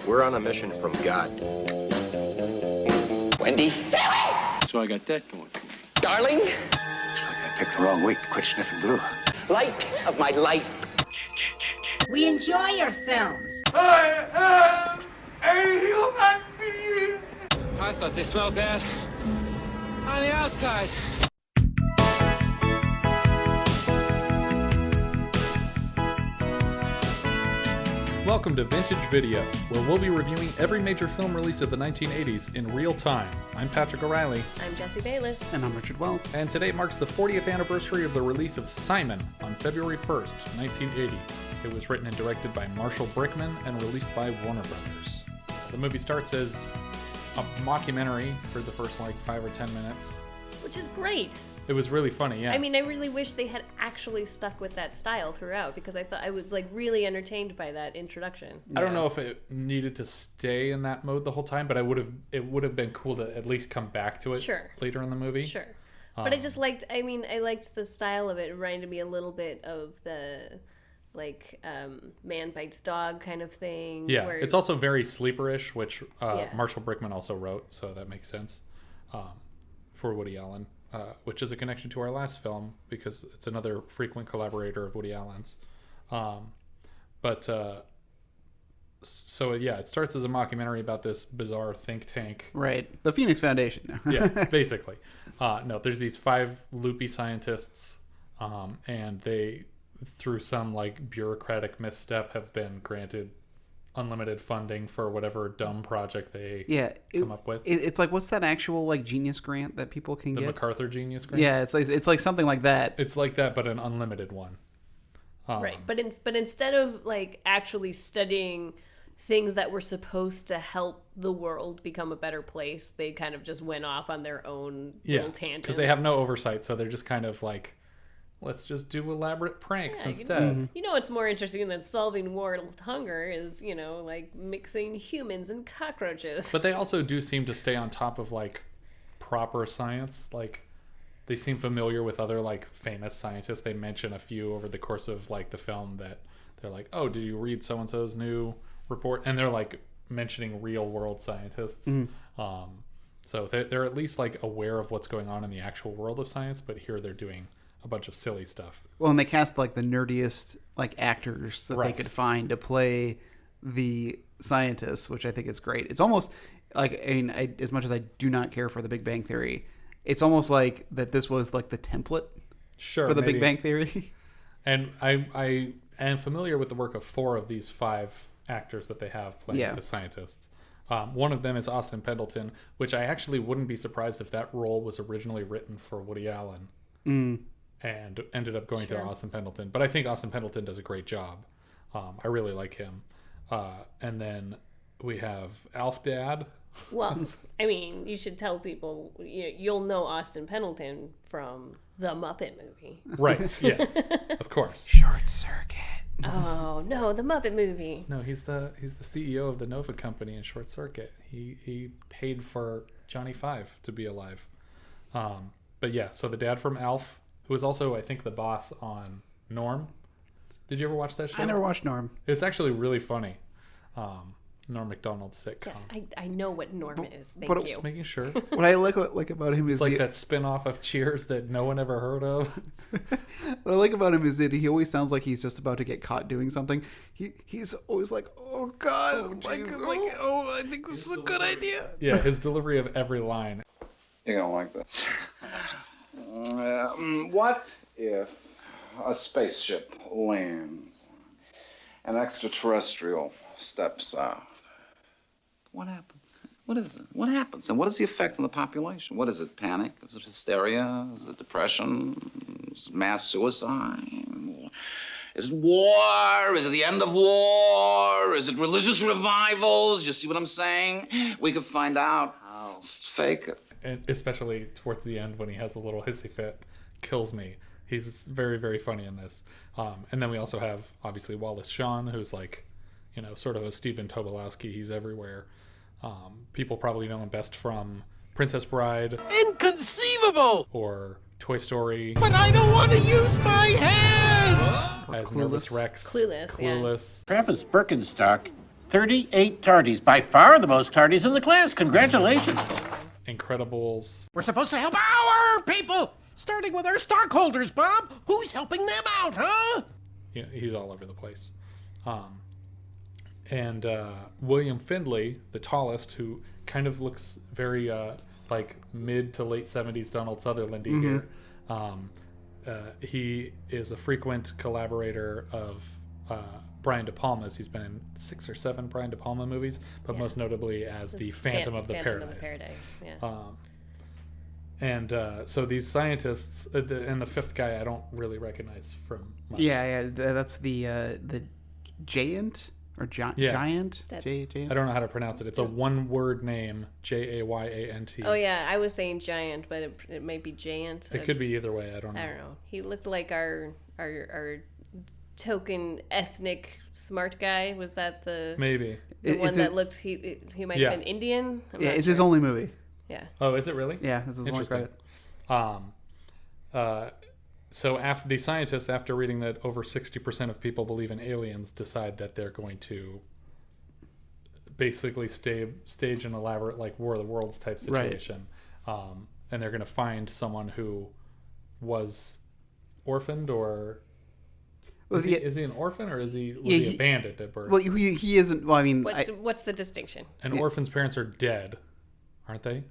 We're on a mission from God. Wendy? So I got that going for me. Darling? Looks like I picked the wrong week to quit sniffing glue. Light of my life. We enjoy your films. I am a human being. I thought they smelled bad on the outside. Welcome to Vintage Video, where we'll be reviewing every major film release of the 1980s in real time. I'm Patrick O'Reilly. I'm Jesse Bayless. And I'm Richard Wells. And today marks the 40th anniversary of the release of Simon on February 1st, 1980. It was written and directed by Marshall Brickman and released by Warner Brothers. The movie starts as a mockumentary for the first 5 or 10 minutes. Which is great. It was really funny, yeah. I mean, I really wish they had actually stuck with that style throughout, because I thought I was really entertained by that introduction. I don't know if it needed to stay in that mode the whole time, but it would have been cool to at least come back to it later in the movie. Sure. But I just liked the style of it. It reminded me a little bit of the man bites dog kind of thing. Yeah, it's also very sleeperish, which Marshall Brickman also wrote, so that makes sense for Woody Allen. Which is a connection to our last film because it's another frequent collaborator of Woody Allen's. So it starts as a mockumentary about this bizarre think tank. Right. The Phoenix Foundation. Yeah, basically. No, there's these 5 loopy scientists, and they, through some bureaucratic misstep, have been granted unlimited funding for whatever dumb project they come up with. It's what's that actual genius grant that people can get? The MacArthur Genius Grant? Yeah, it's like something like that. It's like that, but an unlimited one. Right, but instead of actually studying things that were supposed to help the world become a better place, they kind of just went off on their own little tangents. Because they have no oversight, so they're just kind of let's just do elaborate pranks instead. You know what's more interesting than solving world hunger is, mixing humans and cockroaches. But they also do seem to stay on top of, proper science. They seem familiar with other, famous scientists. They mention a few over the course of, the film that they're like, oh, did you read so-and-so's new report? And they're, mentioning real-world scientists. So they're at least, aware of what's going on in the actual world of science, but here they're doing a bunch of silly stuff. Well, and they cast the nerdiest actors that they could find to play the scientists, which I think is great. It's almost as much as I do not care for The Big Bang Theory, it's almost like that this was the template for The Big Bang Theory. And I am familiar with the work of 4 of these 5 actors that they have playing the scientists. One of them is Austin Pendleton, which I actually wouldn't be surprised if that role was originally written for Woody Allen. And ended up going to Austin Pendleton. But I think Austin Pendleton does a great job. I really like him. And then we have Alf Dad. Well, I mean, you should tell people, you'll know Austin Pendleton from the Muppet movie. Right, yes, of course. Short Circuit. Oh, no, the Muppet movie. No, he's the CEO of the Nova Company in Short Circuit. He paid for Johnny Five to be alive. But yeah, so the dad from Alf, who was also, I think, the boss on Norm. Did you ever watch that show? I never watched Norm. It's actually really funny. Norm Macdonald's sitcom. Yes, I know what Norm is. Thank you. Just making sure. What I like about him is that spin-off of Cheers that no one ever heard of. What I like about him is that he always sounds like he's just about to get caught doing something. He's always like, oh God, I think this is a good idea. Yeah, his delivery of every line. You're gonna like this. What if a spaceship lands, an extraterrestrial steps out? What happens? What is it? What happens? And what is the effect on the population? What is it? Panic? Is it hysteria? Is it depression? Is it mass suicide? Is it war? Is it the end of war? Is it religious revivals? You see what I'm saying? We could find out. How? Fake it. And especially towards the end when he has a little hissy fit, kills me. He's very, very funny in this. And then we also have, obviously, Wallace Shawn, who's sort of a Stephen Tobolowsky. He's everywhere. People probably know him best from Princess Bride. Inconceivable! Or Toy Story. But I don't want to use my head! As Nervous Rex. Clueless. Travis Birkenstock 38 tardies. By far the most tardies in the class. Congratulations. Incredibles. We're supposed to help our people, starting with our stockholders, Bob. Who's helping them out, huh? Yeah, he's all over the place. And William Finley, the tallest, who kind of looks very like mid to late 70s Donald Sutherlandy here. He is a frequent collaborator of Brian De Palma's. He's been in 6 or 7 Brian De Palma movies, but most notably as the Phantom of the Paradise. So these scientists, and the fifth guy I don't really recognize from much. Yeah, that's the Jayant or Giant. Jayant. I don't know how to pronounce it. It's a one-word name, Jayant. Oh yeah, I was saying Giant, but it might be Jayant. It could be either way. I don't know. He looked like our token ethnic smart guy. Was that the maybe the one that looked? He might have been Indian. Yeah, it's his only movie. Yeah. Oh, is it really? Yeah, this is only credit. So after the scientists, after reading that over 60% of people believe in aliens, decide that they're going to basically stage an elaborate like War of the Worlds type situation, and they're going to find someone who was orphaned or. Is he an orphan or was he abandoned at birth? Well, he isn't. Well, I mean, what's the distinction? An orphan's parents are dead, aren't they?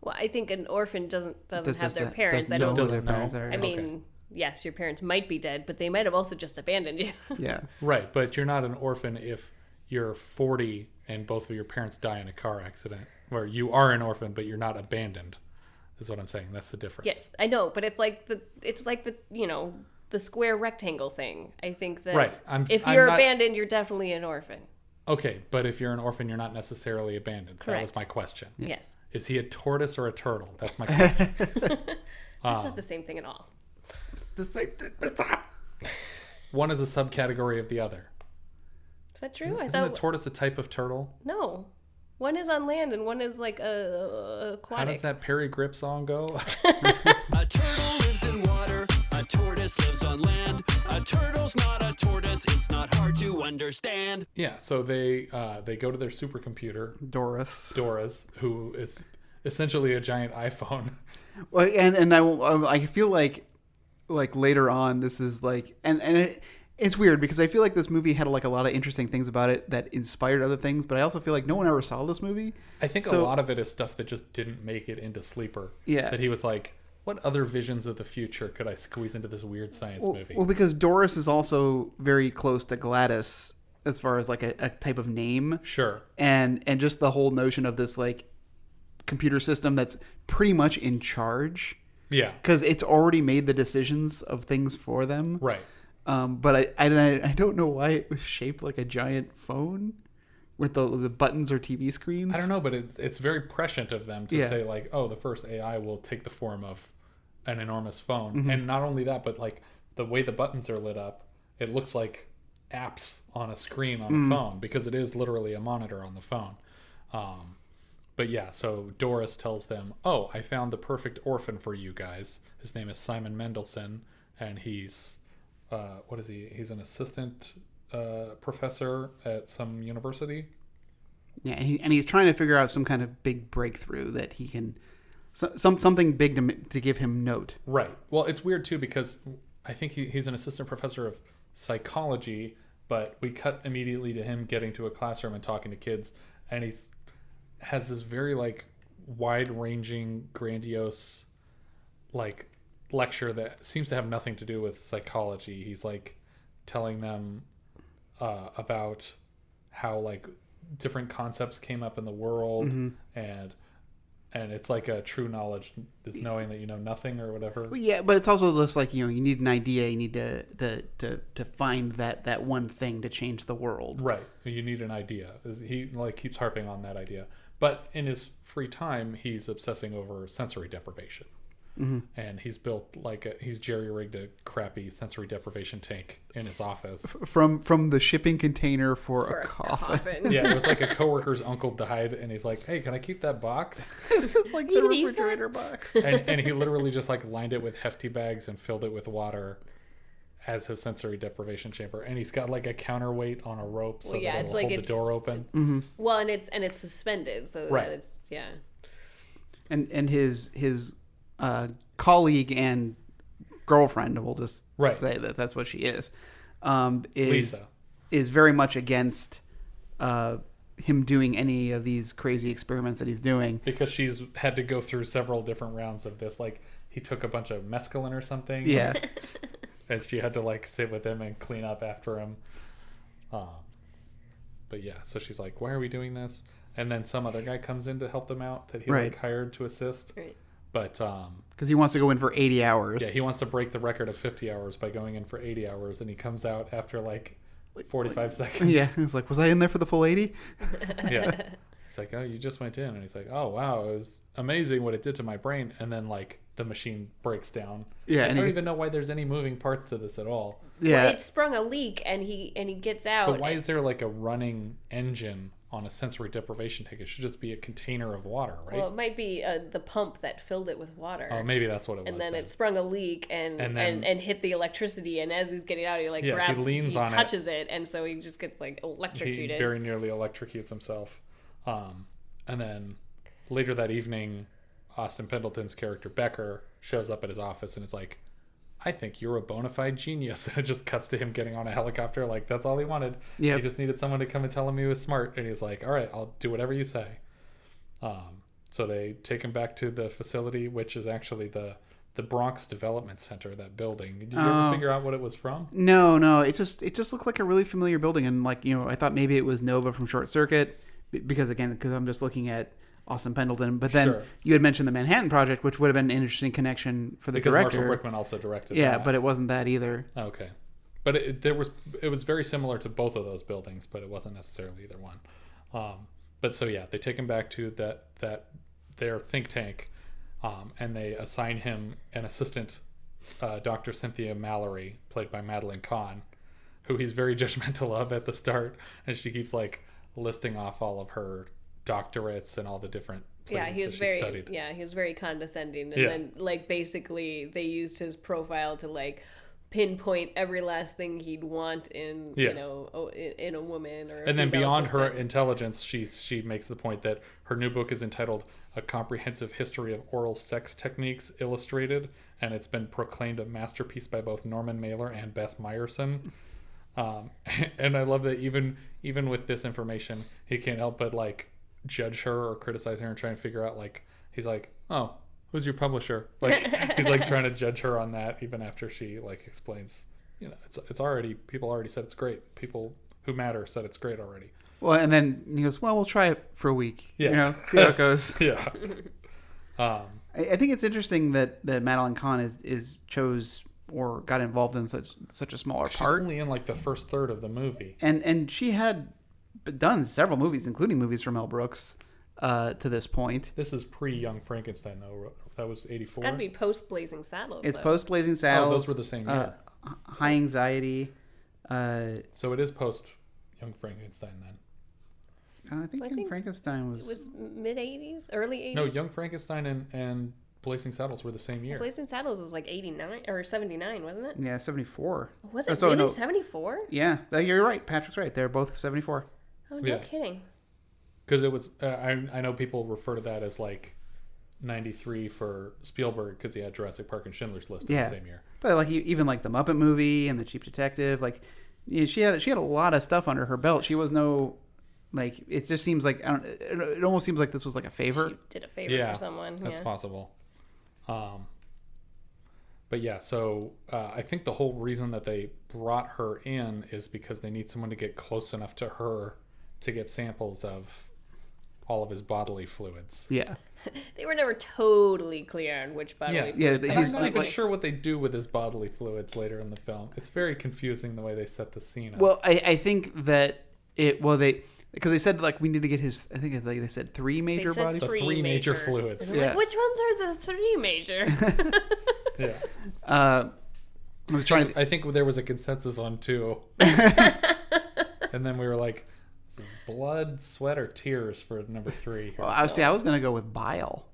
Well, I think an orphan doesn't have their parents. I don't know. I mean, yes, your parents might be dead, but they might have also just abandoned you. Yeah. Right, but you're not an orphan if you're 40 and both of your parents die in a car accident, where you are an orphan, but you're not abandoned. Is what I'm saying. That's the difference. Yes, I know, but it's like the the square rectangle thing. I think that if you're abandoned, you're definitely an orphan. Okay, but if you're an orphan, you're not necessarily abandoned. Correct. That was my question. Yes. Is he a tortoise or a turtle? That's my question. That's not the same thing at all. The same thing. One is a subcategory of the other. Is that true? Isn't a tortoise a type of turtle? No. One is on land and one is like aquatic. How does that Perry Grip song go? A turtle lives in water. A tortoise lives on land. A turtle's not a tortoise. It's not hard to understand. Yeah, so they go to their supercomputer, Doris, who is essentially a giant iPhone. Well, and I feel like later on this is like it's weird because I feel like this movie had like a lot of interesting things about it that inspired other things, but I also feel like no one ever saw this movie. I think a lot of it is stuff that just didn't make it into Sleeper. Yeah, that he was like, what other visions of the future could I squeeze into this weird science movie? Well, because Doris is also very close to Gladys as far as like a type of name. Sure. And just the whole notion of this like computer system that's pretty much in charge. Yeah. Because it's already made the decisions of things for them. Right. But I don't know why it was shaped like a giant phone with the buttons or TV screens. I don't know, but it's very prescient of them to say like, oh, the first AI will take the form of an enormous phone. Mm-hmm. And not only that, but like the way the buttons are lit up, it looks like apps on a screen on a phone because it is literally a monitor on the phone. But yeah, so Doris tells them, oh, I found the perfect orphan for you guys. His name is Simon Mendelssohn, and he's what is he? He's an assistant professor at some university. Yeah, and he's trying to figure out some kind of big breakthrough that he can, something big to give him note. Right. Well, it's weird too because I think he's an assistant professor of psychology, but we cut immediately to him getting to a classroom and talking to kids, and has this very like wide-ranging, grandiose, like lecture that seems to have nothing to do with psychology. He's like telling them about how like different concepts came up in the world, and it's like a true knowledge is knowing that you know nothing or whatever. Well, yeah, but it's also just like, you need an idea, you need to find that one thing to change the world. Right. You need an idea. He like keeps harping on that idea. But in his free time, he's obsessing over sensory deprivation. Mm-hmm. And he's built he's jerry-rigged a crappy sensory deprivation tank in his office from the shipping container for a coffin. Yeah, it was like a coworker's uncle died, and he's like, "Hey, can I keep that box?" It's like the refrigerator box. And he literally just like lined it with hefty bags and filled it with water, as his sensory deprivation chamber, and he's got like a counterweight on a rope so that it's it'll like hold the door open. Mm-hmm. Well, and it's suspended, so that it's And his colleague and girlfriend, we'll just say that that's what she is Lisa. is very much against him doing any of these crazy experiments that he's doing, because she's had to go through several different rounds of this. Like, he took a bunch of mescaline or something. Yeah. And she had to like sit with him and clean up after him. But yeah, so she's like, why are we doing this? And then some other guy comes in to help them out that he like hired to assist. Right. But because he wants to go in for 80 hours. Yeah, he wants to break the record of 50 hours by going in for 80 hours, and he comes out after like 45 seconds. Yeah, he's like, was I in there for the full 80? Yeah. He's like, oh, you just went in. And he's like, oh, wow, it was amazing what it did to my brain. And then, like, the machine breaks down. Yeah, I don't even know why there's any moving parts to this at all. Yeah. Well, it sprung a leak, and he gets out. But why is there, like, a running engine on a sensory deprivation tank? It should just be a container of water, right? Well, it might be the pump that filled it with water. Oh, maybe that's what it was. And then it sprung a leak and hit the electricity. And as he's getting out, he grabs, he leans on touches it, and so he just gets electrocuted. He very nearly electrocutes himself. And then later that evening, Austin Pendleton's character Becker shows up at his office and is like, I think you're a bona fide genius. And it just cuts to him getting on a helicopter. Like, that's all he wanted. Yep. He just needed someone to come and tell him he was smart. And he's like, all right, I'll do whatever you say. So they take him back to the facility, which is actually the Bronx Development Center, that building. Did you ever figure out what it was from? No. It just looked like a really familiar building. And I thought maybe it was Nova from Short Circuit. Because I'm just looking at Austin Pendleton. But then you had mentioned the Manhattan Project, which would have been an interesting connection for the director. Marshall Brickman also directed that. But it wasn't that either. Okay. But it was very similar to both of those buildings, but it wasn't necessarily either one. But so, yeah, they take him back to their think tank, and they assign him an assistant, Dr. Cynthia Mallory, played by Madeleine Khan, who he's very judgmental of at the start. And she keeps, listing off all of her doctorates and all the different places that she studied. Yeah, he was very condescending. And then, basically, they used his profile to, pinpoint every last thing he'd want in, in a woman or a And then beyond assistant. her intelligence, she makes the point that her new book is entitled A Comprehensive History of Oral Sex Techniques Illustrated, and it's been proclaimed a masterpiece by both Norman Mailer and Bess Meyerson. And I love that even with this information, he can't help but judge her or criticize her and try and figure out he's like, oh, who's your publisher? He's trying to judge her on that even after she explains, it's already, people already said it's great. People who matter said it's great already. Well, and then he goes, well, we'll try it for a week. Yeah. See how it goes. Yeah. I think it's interesting that Madeleine Khan is chose or got involved in such a smaller part. She's only in the first third of the movie. And she had done several movies, including movies from Mel Brooks, to this point. This is pre-Young Frankenstein, though. That was 84. It's got to be post-Blazing Saddles. It's post-Blazing Saddles. Oh, those were the same year. High Anxiety. So it is post-Young Frankenstein, then. I think Young Frankenstein was... It was mid-80s? Early 80s? No, Young Frankenstein and Blazing Saddles were the same year. Blazing Saddles was 89 or 79, wasn't it? Yeah, 74. Was it really 74? Yeah, you're right. Patrick's right. They're both 74. Oh, no kidding. Because it was, I know people refer to that as 93 for Spielberg because he had Jurassic Park and Schindler's List in the same year. But even the Muppet Movie and the Cheap Detective, she had a lot of stuff under her belt. She was no. It just seems it almost seems like this was a favor. She did a favor for someone. That's possible. But yeah, so I think the whole reason that they brought her in is because they need someone to get close enough to her to get samples of all of his bodily fluids. Yeah. They were never totally clear on which bodily fluids. I'm not even sure what they do with his bodily fluids later in the film. It's very confusing the way they set the scene up. Well, I think that because they said we need to get his. I think they said three major body. So three major fluids. Yeah. Which ones are the three major? Yeah. I was trying to. I think there was a consensus on 2. And then we were like, "This is blood, sweat, or tears for number 3." Well, I was gonna go with bile.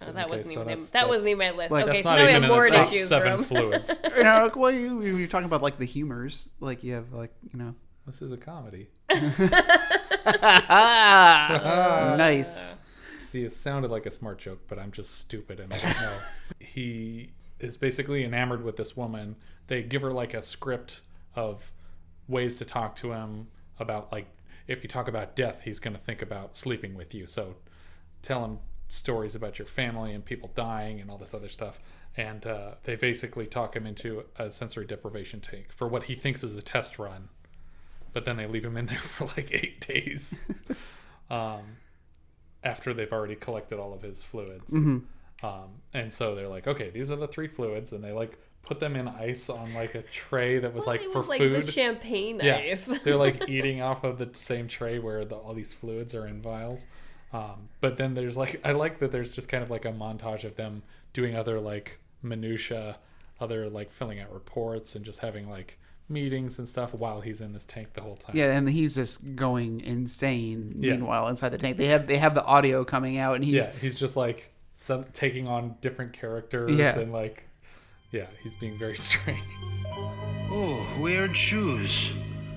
Oh, that wasn't so even that's- that wasn't even my list. like, Okay, That's so not now we even have in more the to top choose 7 from. fluids. You know, like, well, you're talking about like the humors, like you have like This is a comedy. nice. See, it sounded like a smart joke, but I'm just stupid and I don't know. He is basically enamored with this woman. They give her like a script of ways to talk to him about, like, if you talk about death, he's going to think about sleeping with you. So tell him stories about your family and people dying and all this other stuff. And they basically talk him into a sensory deprivation tank for what he thinks is a test run. But then they leave him in there for like 8 days after they've already collected all of his fluids. And so they're like, okay, these are the 3 fluids. And they like put them in ice on like a tray that was like it for was like food. the champagne Yeah, ice. they're like eating off of the same tray where all these fluids are in vials. But then there's like, I like that there's just kind of like a montage of them doing other like minutia, other like filling out reports and just having like meetings and stuff while he's in this tank the whole time. Yeah, and he's just going insane. Meanwhile, inside the tank, they have the audio coming out, and he's just like taking on different characters and like, he's being very strange. Oh, weird shoes.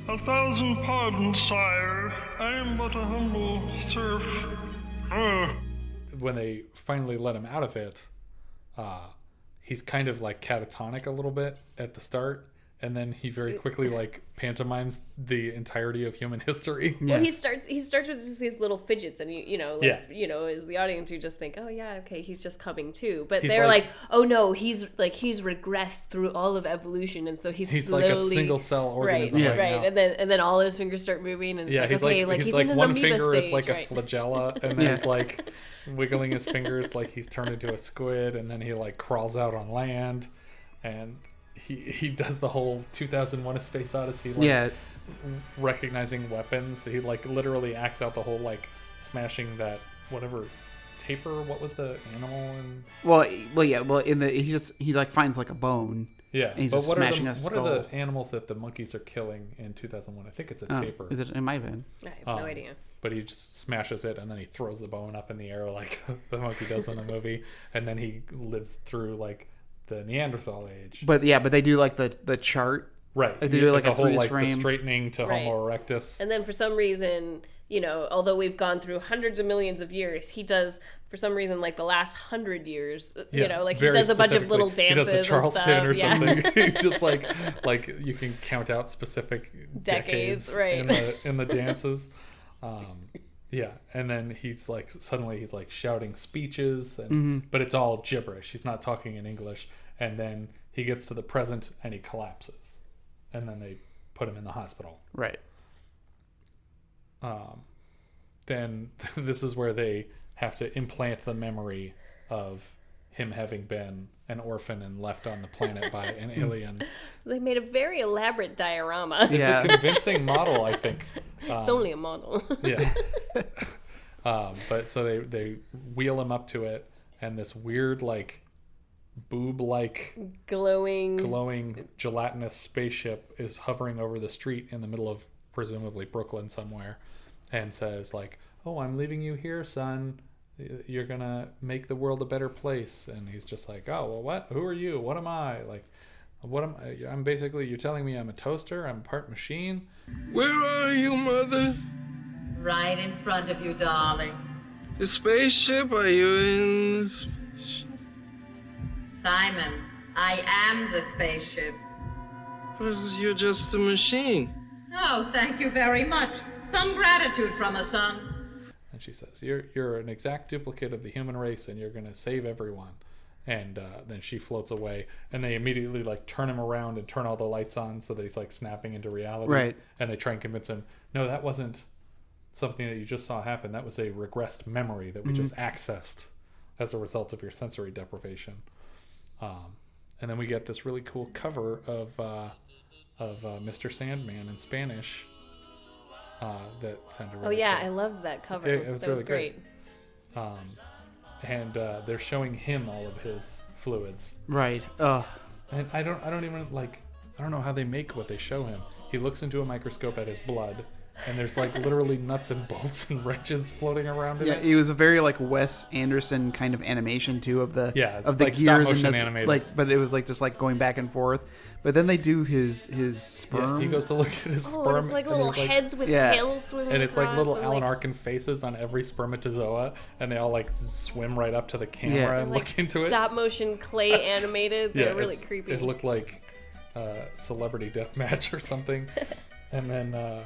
1,000 pardons, sire. I am but a humble serf. When they finally let him out of it, he's kind of like catatonic a little bit at the start. And then he very quickly like pantomimes the entirety of human history. Well, he starts with just these little fidgets, and you know, as the audience, you just think, oh yeah, okay, he's just coming to. But they're like, oh no, he's regressed through all of evolution, and so he's slowly like a single cell organism. Right. And then all his fingers start moving, and it's like, okay, like he's in an one amoeba finger stage, is like right? a flagella, and then he's like wiggling his fingers like he's turned into a squid, and then he like crawls out on land, and he does the whole 2001: A Space Odyssey, like recognizing weapons. He like literally acts out the whole like smashing that whatever tapir. What was the animal? And he like finds like a bone. Yeah, and he's just smashing a skull. What are the animals that the monkeys are killing in 2001? I think it's a tapir. Is it? It might have been. I have no idea. But he just smashes it, and then he throws the bone up in the air like the monkey does in the movie, and then he lives through like the Neanderthal age. But they do like the chart. Right. Like they do like a whole freeze like frame. the straightening to Homo erectus. And then for some reason, you know, although we've gone through hundreds of millions of years, he does for some reason like the last 100 years, you know, like he does a bunch of little dances. He does the Charleston or something. He's just like you can count out specific decades in the dances. And then he's like suddenly he's like shouting speeches, and but it's all gibberish. He's not talking in English. And then he gets to the present and he collapses, and then they put him in the hospital. Right. Then this is where they have to implant the memory of him having been an orphan and left on the planet by an alien. So they made a very elaborate diorama. It's a convincing model, I think. It's only a model. But so they wheel him up to it, and this weird like boob-like glowing gelatinous spaceship is hovering over the street in the middle of presumably Brooklyn somewhere, and says like, "Oh, I'm leaving you here, son. You're gonna make the world a better place." And he's just like, "Oh, well, what? Who are you? What am I? Like, what am I? I'm basically, you're telling me I'm a toaster? I'm part machine?" Where are you, Mother? Right in front of you, darling. The spaceship? Are you in the Simon, I am the spaceship. But you're just a machine. Oh, thank you very much. Some gratitude from a son. And she says, you're an exact duplicate of the human race, and you're going to save everyone. And then she floats away, and they immediately like turn him around and turn all the lights on so that he's like snapping into reality. Right. And they try and convince him, no, that wasn't something that you just saw happen. That was a regressed memory that we just accessed as a result of your sensory deprivation. And then we get this really cool cover of Mr. Sandman in Spanish. That sounded really cool. I loved that cover. That was really great. And they're showing him all of his fluids. Right. And I don't know how they make what they show him. He looks into a microscope at his blood, and there's like literally nuts and bolts and wrenches floating around in it. It was a very like Wes Anderson kind of animation too of the it's of the like gears stop motion and animated. like, but it was like just like going back and forth. But then they do his sperm. He goes to look at his Oh, sperm. and it's like little heads with Yeah. tails swimming And it's like across little and, Alan like, Arkin faces on every spermatozoa, and they all like swim right up to the camera Yeah. and like look into it. stop motion clay animated. They're really creepy. It looked like Celebrity Deathmatch or something. And then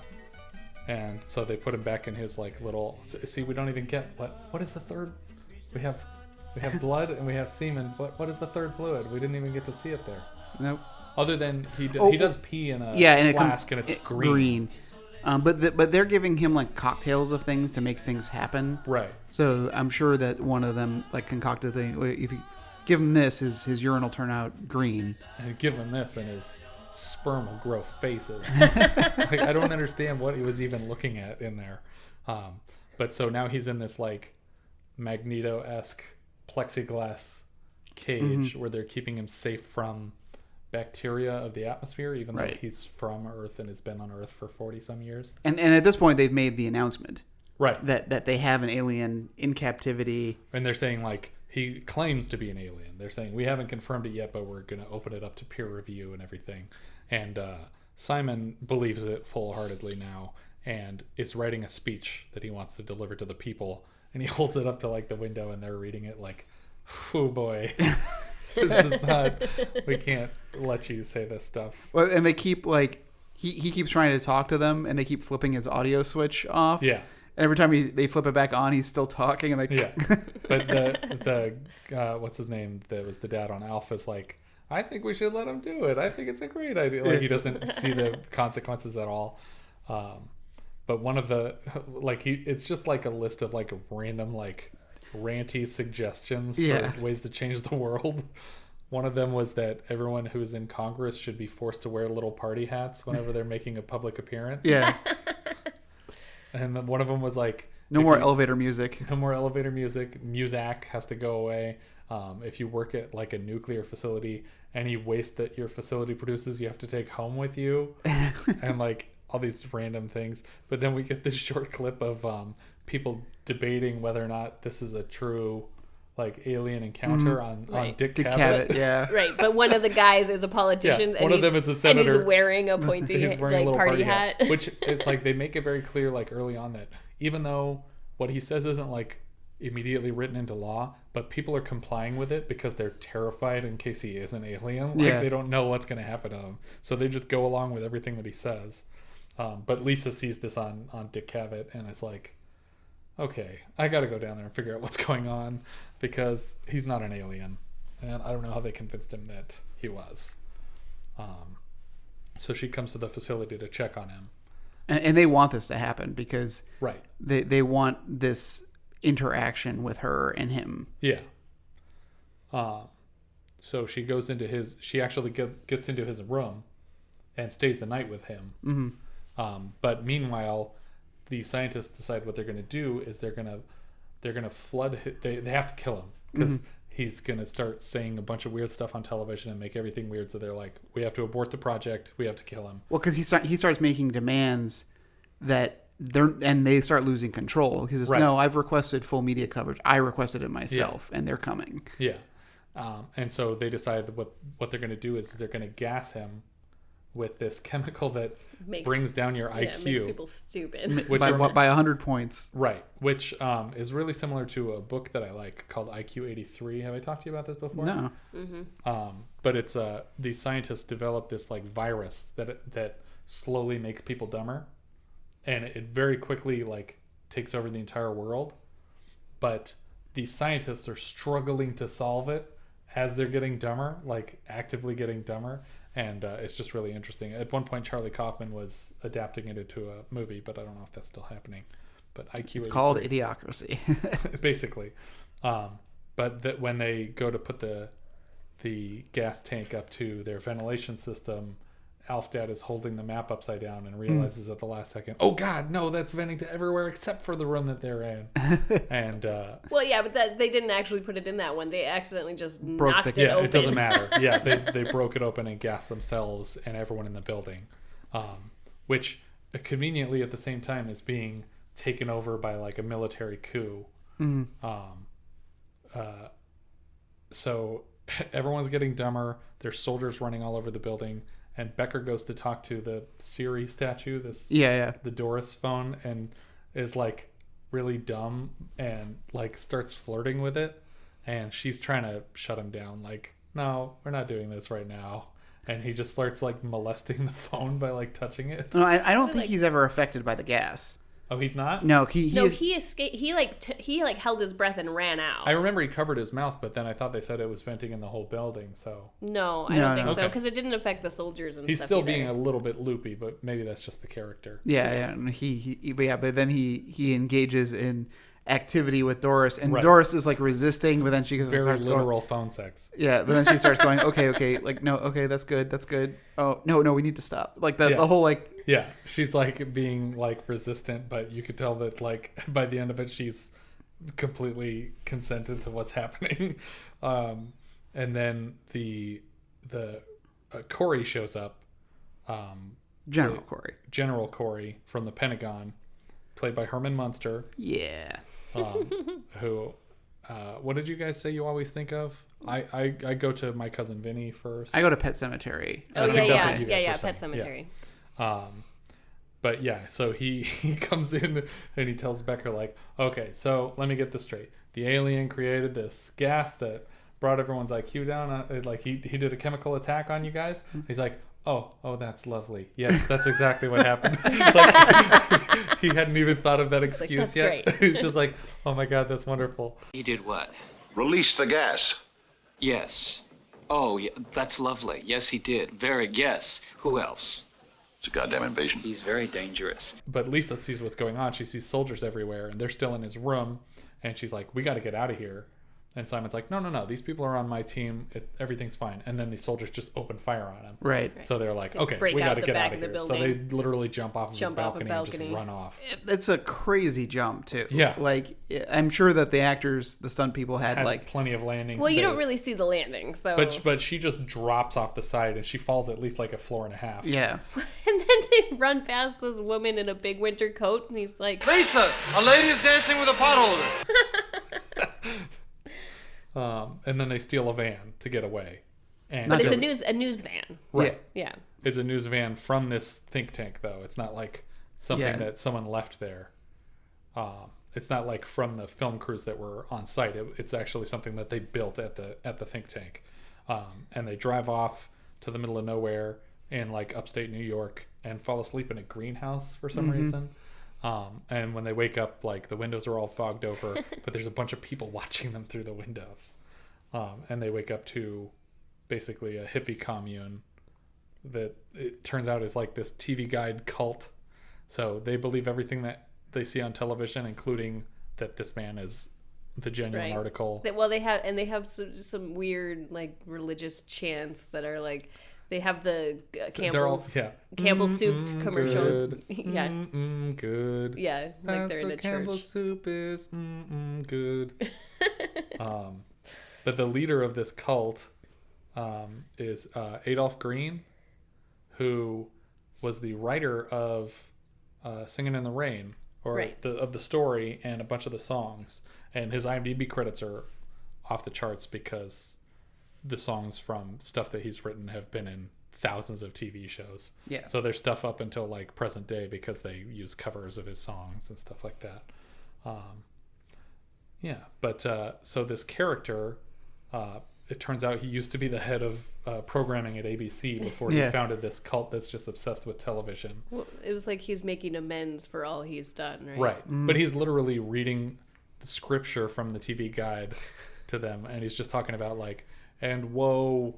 and so they put him back in his like little. See, we don't even get what is the third? We have blood and we have semen. What is the third fluid? We didn't even get to see it there. Nope. Other than he does pee in a flask and it's green. But they're giving him like cocktails of things to make things happen. Right. So I'm sure that one of them like concocted the thing. If you give him this, his urine will turn out green. And give him this, and his sperm will grow faces. Like, I don't understand what he was even looking at in there. But so now he's in this like Magneto-esque plexiglass cage where they're keeping him safe from bacteria of the atmosphere, even though he's from Earth and has been on Earth for 40 some years. And at this point, they've made the announcement, right? That they have an alien in captivity, and they're saying like he claims to be an alien. They're saying we haven't confirmed it yet, but we're going to open it up to peer review and everything. And Simon believes it full-heartedly now, and is writing a speech that he wants to deliver to the people. And he holds it up to like the window, and they're reading it like, "Oh boy." This is not. We can't let you say this stuff. Well, and they keep like he keeps trying to talk to them, and they keep flipping his audio switch off. Yeah. And every time they flip it back on, he's still talking, and like But the what's his name? That was the dad on Alpha's like, I think we should let him do it. I think it's a great idea. Like he doesn't see the consequences at all. But one of the it's just like a list of like random like ranty suggestions for ways to change the world. One of them was that everyone who's in Congress should be forced to wear little party hats whenever they're making a public appearance. Yeah. And then one of them was like, no more elevator music. No more elevator music. Muzak has to go away. If you work at like a nuclear facility, any waste that your facility produces, you have to take home with you. And like all these random things. But then we get this short clip of people debating whether or not this is a true like alien encounter on Dick Cavett. Yeah. Right, but one of the guys is a politician. One of them is a senator. And he's wearing a pointy he's wearing like a little party hat. Which it's like they make it very clear like early on that even though what he says isn't like immediately written into law, but people are complying with it because they're terrified in case he is an alien. Like they don't know what's going to happen to him. So they just go along with everything that he says. But Lisa sees this on Dick Cavett and it's like, okay, I got to go down there and figure out what's going on because he's not an alien. And I don't know how they convinced him that he was. So she comes to the facility to check on him. And they want this to happen because right. They want this interaction with her and him. Yeah. So she goes into she actually gets into his room and stays the night with him. Mm-hmm. But meanwhile, the scientists decide what they're going to do is they're going to flood. They have to kill him because he's going to start saying a bunch of weird stuff on television and make everything weird. So they're like, we have to abort the project. We have to kill him. Well, because he starts making demands that they start losing control because it's no, I've requested full media coverage. I requested it myself, and they're coming. Yeah, and so they decide that what they're going to do is they're going to gas him with this chemical that brings down your IQ. Makes people stupid. By 100 points. Right, which is really similar to a book that I like called IQ 83. Have I talked to you about this before? No. Mm-hmm. But it's these scientists developed this like virus that slowly makes people dumber, and it very quickly like takes over the entire world. But these scientists are struggling to solve it as they're getting dumber, like actively getting dumber. And it's just really interesting. At one point, Charlie Kaufman was adapting it into a movie, but I don't know if that's still happening. But IQ it's called Idiocracy. Basically. But when they go to put the gas tank up to their ventilation system, Alf Dad is holding the map upside down and realizes at the last second, oh God, no, that's venting to everywhere except for the room that they're in. And well, yeah, but they didn't actually put it in that one. They accidentally just knocked it open. It doesn't matter. Yeah, they broke it open and gassed themselves and everyone in the building, which conveniently at the same time is being taken over by like a military coup. So everyone's getting dumber. There's soldiers running all over the building, and Becker goes to talk to the Siri statue, the Doris phone, and is like really dumb and like starts flirting with it, and she's trying to shut him down, like, no, we're not doing this right now. And he just starts like molesting the phone by like touching it. No, I don't think he's ever affected by the gas. Oh, he's not? No, he escaped. He held his breath and ran out. I remember he covered his mouth, but then I thought they said it was venting in the whole building. So no, I don't think so, because it didn't affect the soldiers and he's stuff. He's still either. being a little bit loopy, but maybe that's just the character. Yeah. And but then he engages in activity with Doris, and right. Doris is like resisting, but then she starts literal going, phone sex. Yeah, but then she starts going, okay, like, no, okay, that's good. Oh no, we need to stop. Like the whole like. Yeah, she's like being like resistant, but you could tell that like by the end of it, she's completely consented to what's happening. And then the Korey shows up. General Korey from the Pentagon, played by Herman Munster. Yeah. Who? What did you guys say you always think of? I go to My Cousin Vinny first. I go to Pet Sematary. Oh yeah, Pet Sematary. Yeah. But yeah, so he comes in and he tells Becker like, okay, so let me get this straight. The alien created this gas that brought everyone's IQ down. Like he did a chemical attack on you guys. He's like, oh, that's lovely. Yes, that's exactly what happened. Like, he hadn't even thought of that excuse yet. He's just like, oh my God, that's wonderful. He did what? Release the gas. Yes. Oh, yeah, that's lovely. Yes, he did. Yes. Who else? It's a goddamn invasion. He's very dangerous. But Lisa sees what's going on. She sees soldiers everywhere, and they're still in his room. And she's like, we got to get out of here. And Simon's like, no. These people are on my team. Everything's fine. And then the soldiers just open fire on him. Right. So they're like, okay, we got to get out of here. So they literally jump off of his balcony and just run off. It's a crazy jump, too. Yeah. Like, I'm sure that the actors, the stunt people had like... plenty of landing Well, space. you don't really see the landing, so... But she just drops off the side, and she falls at least like a floor and a half. Yeah. And then they run past this woman in a big winter coat, and he's like... Lisa, a lady is dancing with a potholder. And then they steal a van to get away. But it's a news van. Right. Yeah. It's a news van from this think tank, though. It's not like something that someone left there. It's not like from the film crews that were on site. It's actually something that they built at the think tank. And they drive off to the middle of nowhere in like upstate New York and fall asleep in a greenhouse for some reason. And when they wake up, like the windows are all fogged over, but there's a bunch of people watching them through the windows. And they wake up to basically a hippie commune that it turns out is like this TV guide cult. So they believe everything that they see on television, including that this man is the genuine article. They have some weird like religious chants that are like. They have the Campbell's soup commercial. Good. Yeah. Good. Yeah, like they're in a Campbell's church. soup is good. But the leader of this cult is Adolph Green, who was the writer of Singing in the Rain, of the story and a bunch of the songs. And his IMDb credits are off the charts because the songs from stuff that he's written have been in thousands of TV shows. Yeah. So there's stuff up until like present day because they use covers of his songs and stuff like that. But so this character, it turns out he used to be the head of programming at ABC before he founded this cult that's just obsessed with television. Well, it was like he's making amends for all he's done, right? Right. But he's literally reading the scripture from the TV guide to them, and he's just talking about like, and whoa,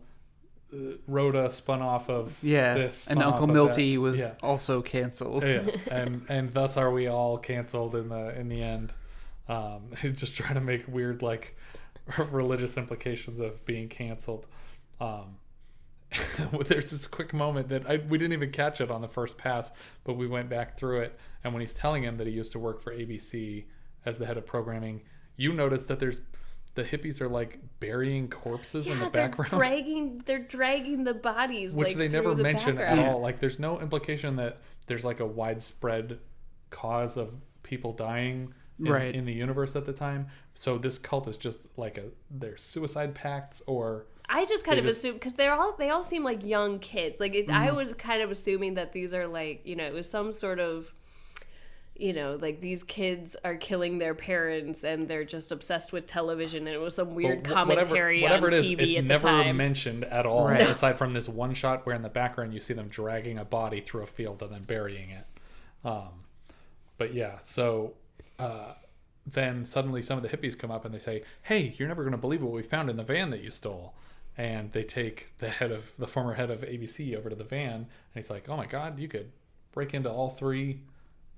Rhoda spun off of this, and Uncle Milty was also canceled. and thus are we all canceled in the end. Just trying to make weird like religious implications of being canceled. There's this quick moment that we didn't even catch it on the first pass, but we went back through it, and when he's telling him that he used to work for ABC as the head of programming, you notice that there's the hippies are like burying corpses in the background. They're dragging the bodies, which like, they never mention background. at all. Like, there's no implication that there's like a widespread cause of people dying in the universe at the time. So this cult is just like they're suicide pacts, or I just kind of assume, because they all seem like young kids. Like I was kind of assuming that these are like, it was some sort of, like these kids are killing their parents and they're just obsessed with television, and it was some weird commentary whatever on it is, TV it's at the time. never mentioned at all, aside from this one shot where in the background you see them dragging a body through a field and then burying it. But yeah, so then suddenly some of the hippies come up and they say, "Hey, you're never going to believe what we found in the van that you stole." And they take the former head of ABC over to the van, and he's like, "Oh my God, you could break into all 3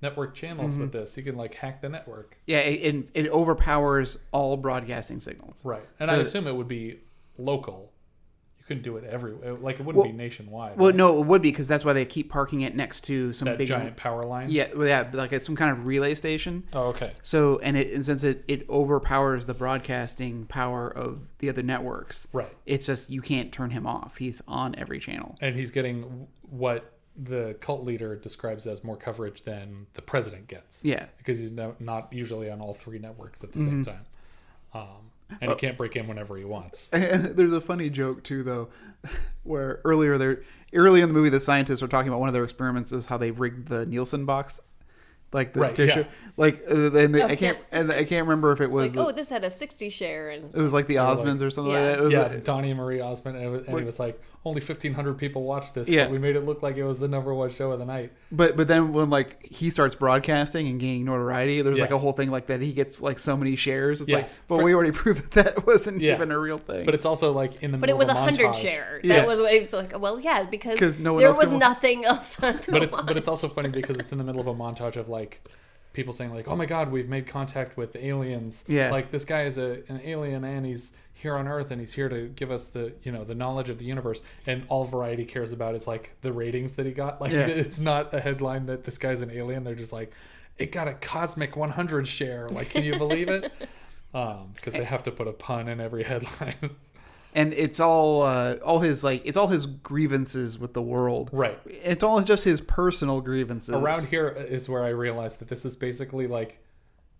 network channels with this. You can like hack the network." Yeah, it overpowers all broadcasting signals. Right. And I assume it would be local. You couldn't do it everywhere. Like, it wouldn't be nationwide. Well, right? no, it would be, because that's why they keep parking it next to some big giant power line. Yeah, like it's some kind of relay station. Oh, okay. So, and since it overpowers the broadcasting power of the other networks, right? It's just, you can't turn him off. He's on every channel, and he's getting what the cult leader describes as more coverage than the president gets. Yeah, because he's not usually on all 3 networks at the same time. And he can't break in whenever he wants. And there's a funny joke too, though, where early in the movie, the scientists are talking about one of their experiments is how they rigged the Nielsen box, like the tissue, like I can't remember if it was like, this had a 60 share, and it was like the Osmonds or something like that. It was like, Donnie and Marie Osmond, and it was like only 1,500 people watched this. Yeah, but we made it look like it was the #1 show of the night. But then when like he starts broadcasting and gaining notoriety, there's like a whole thing like that he gets like so many shares. It's like, but we already proved that wasn't even a real thing. But it's also like in the but it was 100 share. That was what it's like. Well, yeah, because there was nothing else on to watch. But it's also funny because it's in the middle of a montage of like people saying like, "Oh my God, we've made contact with aliens." Yeah, like this guy is an alien and he's here on Earth and he's here to give us the the knowledge of the universe. And all Variety cares about is like the ratings that he got. Like it's not a headline that this guy's an alien. They're just like, it got a cosmic 100 share. Like, can you believe it? Because they have to put a pun in every headline. And it's all his grievances with the world. Right. It's all just his personal grievances. Around here is where I realized that this is basically like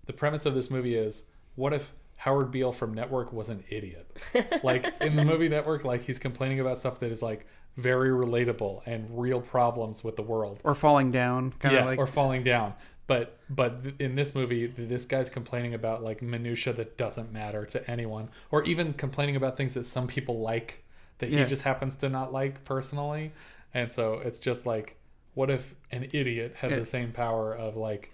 the premise of this movie is, what if Howard Beale from Network was an idiot? Like in the movie Network, like he's complaining about stuff that is like very relatable and real problems with the world. Or falling down. Or falling down. But in this movie, this guy's complaining about like minutia that doesn't matter to anyone, or even complaining about things that some people like that he just happens to not like personally. And so it's just like, what if an idiot had the same power of like,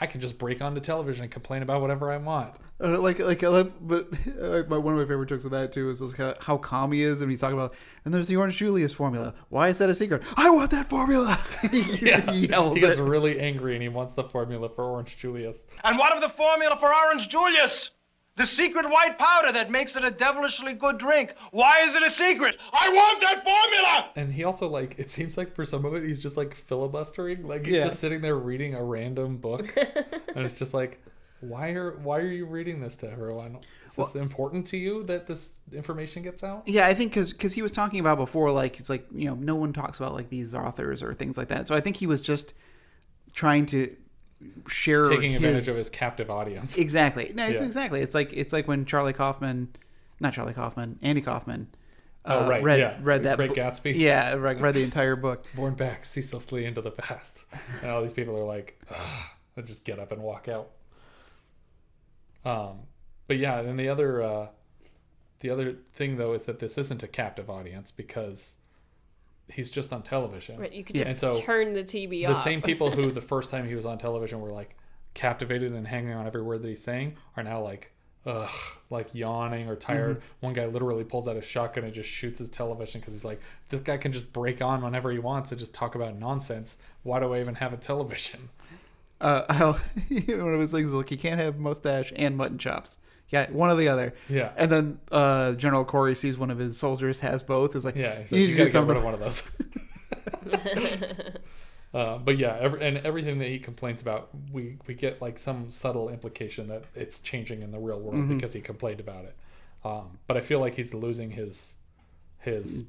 I can just break onto television and complain about whatever I want. I love, but one of my favorite jokes of that too is how calm he is, and he's talking about, and there's the Orange Julius formula. Why is that a secret? I want that formula. He gets really angry and he wants the formula for Orange Julius. And what of the formula for Orange Julius? The secret white powder that makes it a devilishly good drink. Why is it a secret? I want that formula! And he also, like, it seems like for some of it, he's just, like, filibustering. Like, he's just sitting there reading a random book. And it's just like, why are you reading this to everyone? Is this important to you that this information gets out? Yeah, I think because he was talking about before, like, it's like, no one talks about, like, these authors or things like that. So I think he was just trying to share taking advantage of his captive audience. Exactly. No, exactly. It's like when Andy Kaufman read that Great Gatsby. Yeah, read the entire book. Born back ceaselessly into the past. And all these people are like, ugh, just get up and walk out. But yeah, and the other thing though is that this isn't a captive audience because he's just on television. Right, you could just turn the TV off. The same people who the first time he was on television were like captivated and hanging on every word that he's saying are now like, ugh, like yawning or tired. Mm-hmm. One guy literally pulls out a shotgun and just shoots his television because he's like, this guy can just break on whenever he wants and just talk about nonsense. Why do I even have a television? One of his things is like, you can't have mustache and mutton chops. Yeah, one or the other. Yeah. And then General Korey sees one of his soldiers has both. It's like, yeah, you gotta get rid of one of those. But yeah, everything that he complains about, we get like some subtle implication that it's changing in the real world because he complained about it. But I feel like he's losing his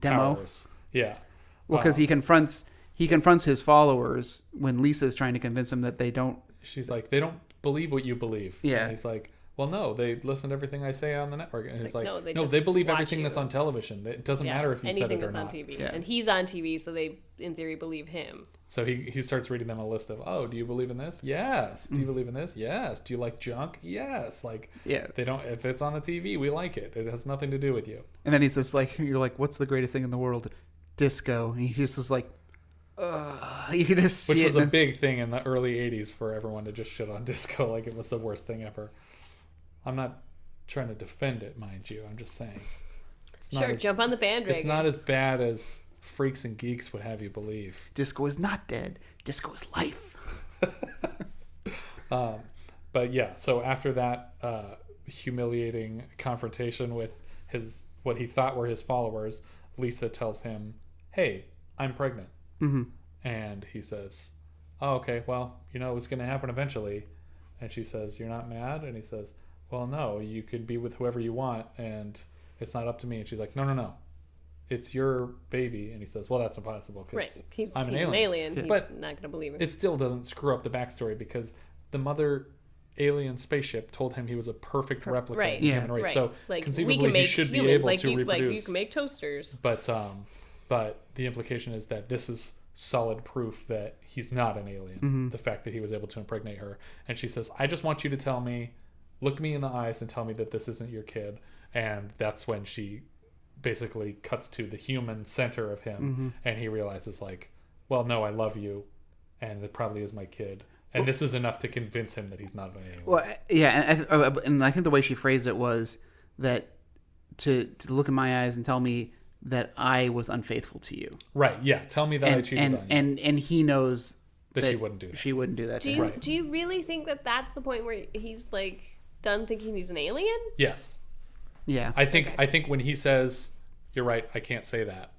demo. powers. Yeah. Well, because he confronts his followers when Lisa's trying to convince him that they don't. She's like, they don't believe what you believe. Yeah. And he's like, well, no, they listen to everything I say on the network. And he's like, no, they just believe watch everything you. that's on television. It doesn't matter if you said it or that's not. on TV. Yeah. And he's on TV, so they, in theory, believe him. So he starts reading them a list of, oh, do you believe in this? Yes. Do you believe in this? Yes. Do you like junk? Yes. Like, they don't, if it's on the TV, we like it. It has nothing to do with you. And then he's just like, you're like, what's the greatest thing in the world? Disco. And he's just like, you can just see Which was it. a big thing in the early 80s for everyone to just shit on disco like it was the worst thing ever. I'm not trying to defend it, mind you. I'm just saying. It's not Jump on the bandwagon. It's not as bad as freaks and geeks would have you believe. Disco is not dead. Disco is life. But yeah, so after that humiliating confrontation with what he thought were his followers, Lisa tells him, hey, I'm pregnant. Mm-hmm. And he says, oh, okay, well, it was going to happen eventually. And she says, you're not mad? And he says, well, no, you could be with whoever you want, and it's not up to me. And she's like, no. It's your baby. And he says, well, that's impossible because he's I'm an alien. alien. He's But not going to believe it. It still doesn't screw up the backstory because the mother alien spaceship told him he was a perfect replica of the human race. So like, conceivably we can make he should humans, be able like to you, reproduce. Like you can make toasters. But the implication is that this is solid proof that he's not an alien. The fact that he was able to impregnate her. And she says, I just want you to tell me, look me in the eyes and tell me that this isn't your kid. And that's when she basically cuts to the human center of him. And he realizes like, well, no, I love you. And it probably is my kid. And this is enough to convince him that he's not an alien. Well, yeah. And I think the way she phrased it was that to look in my eyes and tell me that I was unfaithful to you. Right, yeah. Tell me that I cheated on you. And he knows that she wouldn't do that. She wouldn't do that to him. Do you really think that that's the point where he's like done thinking he's an alien? Yes. Yeah. I think when he says, you're right, I can't say that.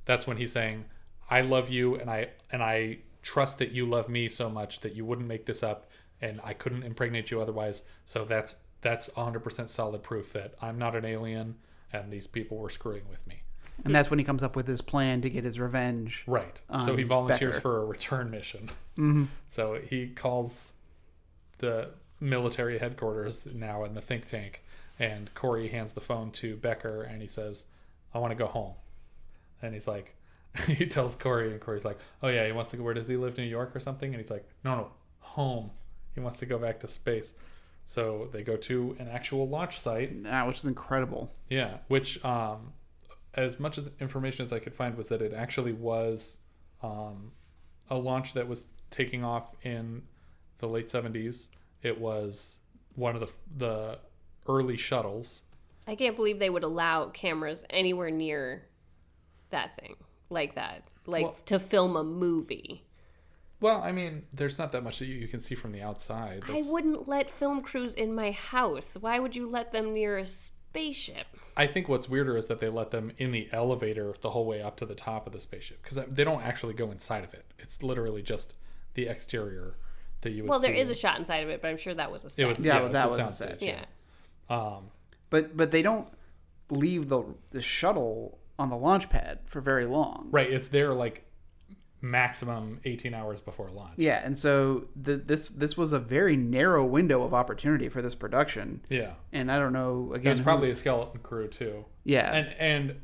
That's when he's saying, I love you and I trust that you love me so much that you wouldn't make this up and I couldn't impregnate you otherwise. So that's 100% solid proof that I'm not an alien and these people were screwing with me. And that's when he comes up with his plan to get his revenge. Right. So he volunteers Becker. for a return mission. Mm-hmm. So he calls the military headquarters now in the think tank, and Korey hands the phone to Becker, and he says, I want to go home. And he's like, he tells Korey, and Corey's like, oh yeah, he wants to go, where does he live, New York or something? And he's like, no, home. He wants to go back to space. So they go to an actual launch site. Which is incredible. Yeah, which... as much as information as I could find was that it actually was a launch that was taking off in the late 70s. It was one of the early shuttles. I can't believe they would allow cameras anywhere near that thing like that, to film a movie. Well, I mean, there's not that much that you can see from the outside. I wouldn't let film crews in my house. Why would you let them near a spaceship? I think what's weirder is that they let them in the elevator the whole way up to the top of the spaceship because they don't actually go inside of it. It's literally just the exterior that you would see. Well, there is a shot inside of it, but I'm sure that was a set. That was a set. Yeah. But they don't leave the shuttle on the launch pad for very long. Right. It's there like maximum 18 hours before launch. Yeah, and so this was a very narrow window of opportunity for this production. Yeah. And I don't know, again... There's probably a skeleton crew, too. Yeah. And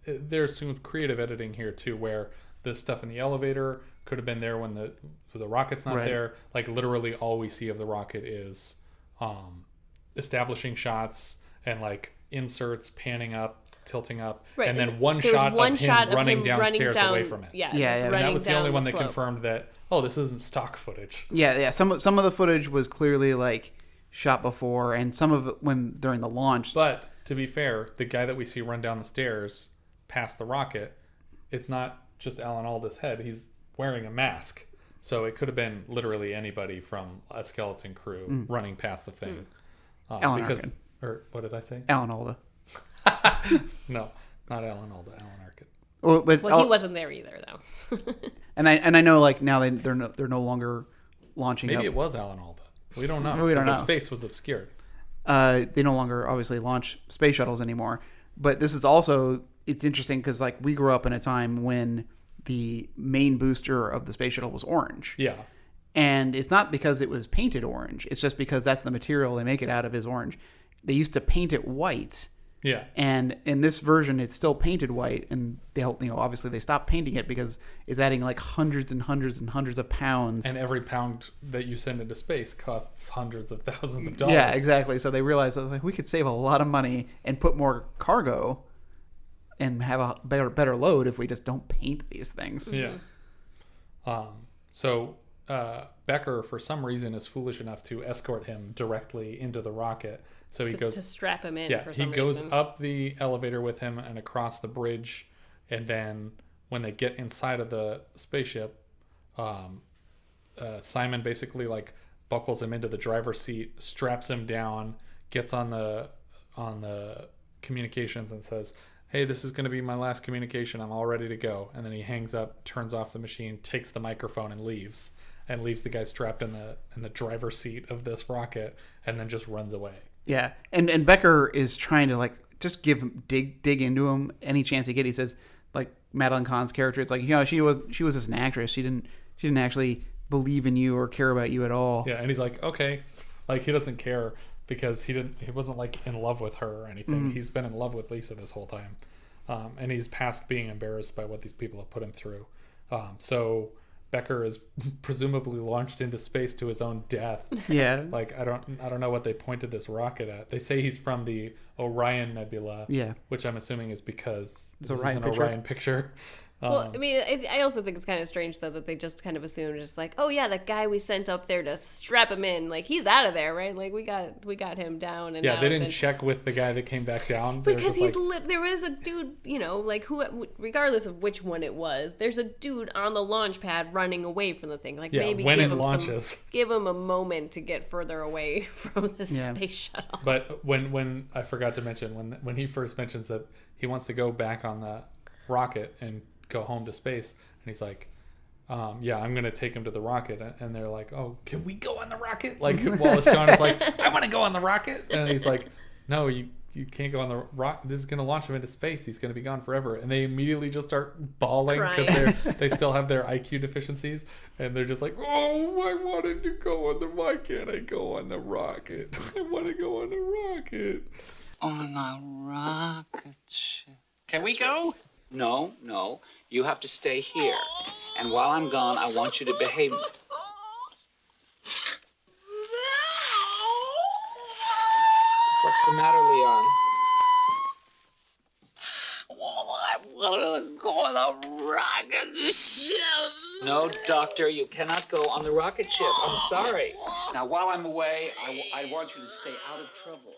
there's some creative editing here, too, where the stuff in the elevator could have been there when the rocket's not there. Like, literally all we see of the rocket is establishing shots and, like, inserts panning up, tilting up, and then one shot of him running downstairs away from it. Yeah, and that was the only one that confirmed that, oh, this isn't stock footage. Yeah. Some of the footage was clearly like shot before, and some of it during the launch. But to be fair, the guy that we see run down the stairs past the rocket, it's not just Alan Alda's head. He's wearing a mask, so it could have been literally anybody from a skeleton crew running past the thing. Alan Arkin. Or what did I say? Alan Alda. No, not Alan Alda. Alan Arkin. Well, he wasn't there either, though. and I know, like now they're no longer launching. Maybe it was Alan Alda. We don't know. We don't know. His face was obscured. They no longer obviously launch space shuttles anymore. But this is also, it's interesting because like we grew up in a time when the main booster of the space shuttle was orange. Yeah. And it's not because it was painted orange. It's just because that's the material they make it out of is orange. They used to paint it white. Yeah. And in this version, it's still painted white. And they, obviously they stopped painting it because it's adding like hundreds and hundreds and hundreds of pounds. And every pound that you send into space costs hundreds of thousands of dollars. Yeah, exactly. So they realized like we could save a lot of money and put more cargo and have a better load if we just don't paint these things. Yeah. So Becker, for some reason, is foolish enough to escort him directly into the rocket. So he goes to strap him in. Yeah, for some he goes reason. up the elevator with him and across the bridge, and then when they get inside of the spaceship, Simon basically like buckles him into the driver's seat, straps him down, gets on the communications and says, "Hey, this is going to be my last communication. I'm all ready to go." And then he hangs up, turns off the machine, takes the microphone, and leaves the guy strapped in the driver's seat of this rocket, and then just runs away. Yeah, and Becker is trying to like just dig into him any chance he gets. He says like Madeleine Khan's character, it's like, she was just an actress. She didn't actually believe in you or care about you at all. Yeah, and he's like, okay, like he doesn't care because he wasn't like in love with her or anything. Mm-hmm. He's been in love with Lisa this whole time, and he's past being embarrassed by what these people have put him through. So Becker is presumably launched into space to his own death. Yeah. Like I don't know what they pointed this rocket at. They say he's from the Orion Nebula. Yeah. Which I'm assuming is because it's an Orion picture. Well, I mean, I also think it's kind of strange though that they just kind of assume just like, oh yeah, that guy we sent up there to strap him in, like he's out of there, right? Like we got him down and yeah, they didn't and... check with the guy that came back down because he's there was a dude, like who, regardless of which one it was, there's a dude on the launch pad running away from the thing. Like maybe give him a moment to get further away from the space shuttle. But when I forgot to mention when he first mentions that he wants to go back on the rocket and go home to space, and he's like, yeah, I'm gonna take him to the rocket, and they're like, oh, can we go on the rocket? Like Wallace Shawn is like, I want to go on the rocket, and he's like, no, you can't go on the rocket. This is gonna launch him into space. He's gonna be gone forever. And they immediately just start bawling because they still have their IQ deficiencies, and they're just like, oh, I wanted to go on the, why can't I go on the rocket? I want to go on the rocket. On the rocket ship. Can we go? No. You have to stay here. And while I'm gone, I want you to behave. What's the matter, Leon? I want to go on a rocket ship. No, Doctor, you cannot go on the rocket ship. I'm sorry. Now, while I'm away, I want you to stay out of trouble.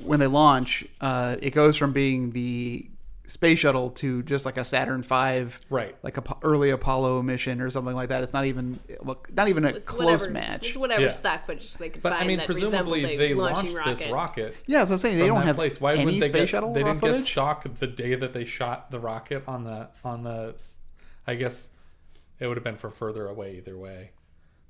When they launch, it goes from being the space shuttle to just like a Saturn V, right? Like a early Apollo mission or something like that. It's not even a close match. It's whatever stock footage they could but find. I mean, that presumably they launched rocket. this rocket. Yeah, so I'm saying they don't have place. Why any wouldn't they space shuttle. They didn't footage? get stock the day that they shot the rocket on the. I guess it would have been for further away either way.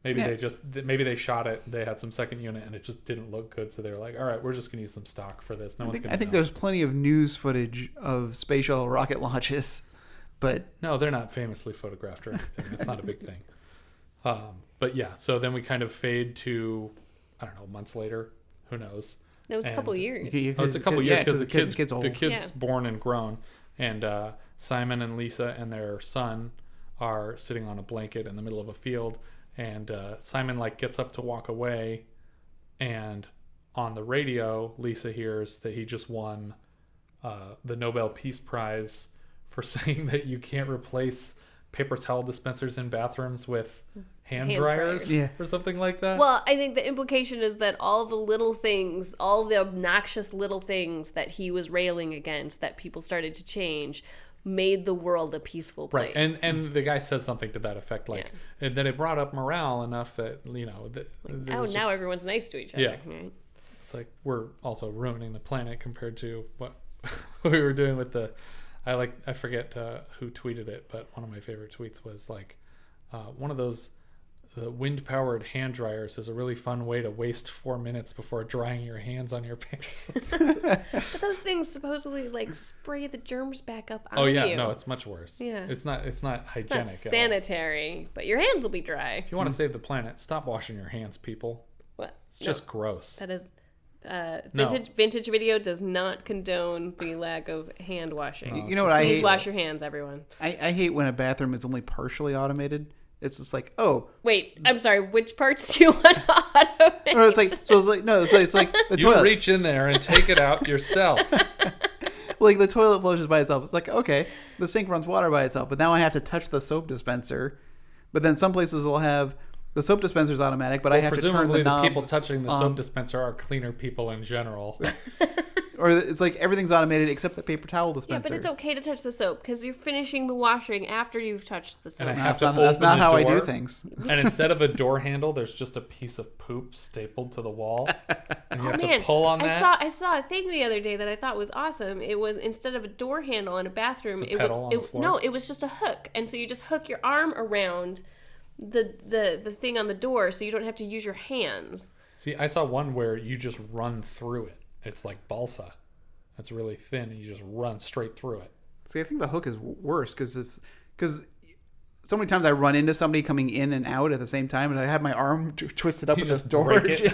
Maybe they shot it. They had some second unit, and it just didn't look good. So they were like, "All right, we're just going to use some stock for this." I think there's plenty of news footage of space shuttle rocket launches, but no, they're not famously photographed or anything. That's not a big thing. But yeah, so then we kind of fade to, I don't know, months later. Who knows? No, it's a couple of years. It's a couple of years because the kid's old. Born and grown, and Simon and Lisa and their son are sitting on a blanket in the middle of a field. And Simon gets up to walk away, and on the radio, Lisa hears that he just won the Nobel Peace Prize for saying that you can't replace paper towel dispensers in bathrooms with hand dryers or something like that. Well, I think the implication is that all the little things, all the obnoxious little things that he was railing against, that people started to change, made the world a peaceful place. Right, and the guy says something to that effect, and then it brought up morale enough that now everyone's nice to each other. Yeah, right? It's like we're also ruining the planet compared to what we were doing with the. I forget who tweeted it, but one of my favorite tweets was one of those the wind-powered hand dryers is a really fun way to waste 4 minutes before drying your hands on your pants. But those things supposedly like spray the germs back up on you. Oh yeah, no, it's much worse. Yeah. It's not hygienic. It's not sanitary, but your hands will be dry. If you want to save the planet, stop washing your hands, people. What? It's just gross. That is No. Vintage video does not condone the lack of hand washing. You know what I hate? Please wash your hands, everyone. I hate when a bathroom is only partially automated. It's just like, oh. Wait, I'm sorry. Which parts do you want to automate? No, it's like the You toilet. reach in there and take it out yourself. Like the toilet flushes by itself. It's like, okay, the sink runs water by itself, but now I have to touch the soap dispenser. But then some places will have the soap dispenser's automatic, but I have to turn the presumably knobs. the people touching the soap dispenser are cleaner people in general. Or it's like everything's automated except the paper towel Yeah, dispenser. but it's okay to touch the soap because you're finishing the washing after you've touched the soap. And I have That's not how I do things. And instead of a door handle, there's just a piece of poop stapled to the wall, and you have to pull on that. I saw a thing the other day that I thought was awesome. It was instead of a door handle in a bathroom, It's a pedal on the floor? it was just a hook, and so you just hook your arm around the thing on the door, so you don't have to use your hands. See, I saw one where you just run through it. It's like balsa. It's really thin, and you just run straight through it. See, I think the hook is worse because so many times I run into somebody coming in and out at the same time, and I have my arm twisted up You in this just door. break it.